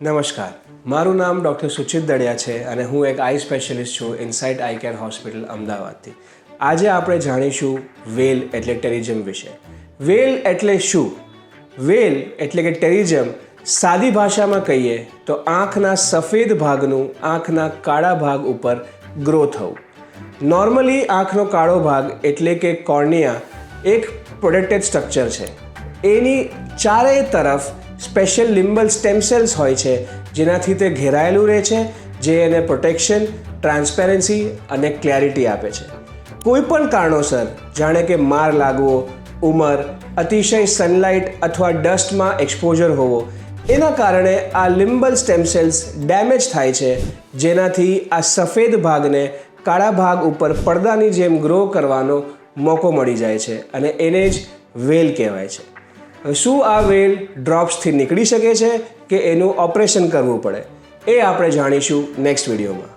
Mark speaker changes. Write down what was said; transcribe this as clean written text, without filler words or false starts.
Speaker 1: નમસ્કાર, મારું નામ ડૉક્ટર સુચિત દળિયા છે અને હું એક આઈ સ્પેશિયલિસ્ટ છું ઇનસાઇટ આઈ કેર હોસ્પિટલ અમદાવાદથી. આજે આપણે જાણીશું વેલ એટલે ટેરિઝમ વિશે. વેલ એટલે શું? વેલ એટલે કે ટેરિઝમ સાદી ભાષામાં કહીએ તો આંખના સફેદ ભાગનું આંખના કાળા ભાગ ઉપર ગ્રો થવું. નોર્મલી આંખનો કાળો ભાગ એટલે કે કોર્નિયા એક પ્રોટેક્ટેડ સ્ટ્રક્ચર છે. એની ચારેય તરફ સ્પેશિયલ લિમ્બલ સ્ટેમ સેલ્સ હોય છે જેનાથી તે ઘેરાયેલું રહે છે, જે એને પ્રોટેક્શન, ટ્રાન્સપેરન્સી અને ક્લેરિટી આપે છે. કોઈ પણ કારણોસર જાણે કે માર લાગવો, ઉંમર, અતિશય સનલાઇટ અથવા ડસ્ટમાં એક્સપોઝર હોવો, એના કારણે આ લિમ્બલ સ્ટેમ સેલ્સ ડેમેજ થાય છે, જેનાથી આ સફેદ ભાગને કાળા ભાગ ઉપર પડદાની જેમ ગ્રો કરવાનો મોકો મળી જાય છે અને એને જ વેલ કહેવાય છે. શું આ વેલ ડ્રોપ્સથી નીકળી શકે છે કે એનું ઓપરેશન કરવું પડે, એ આપણે જાણીશું નેક્સ્ટ વિડીયોમાં.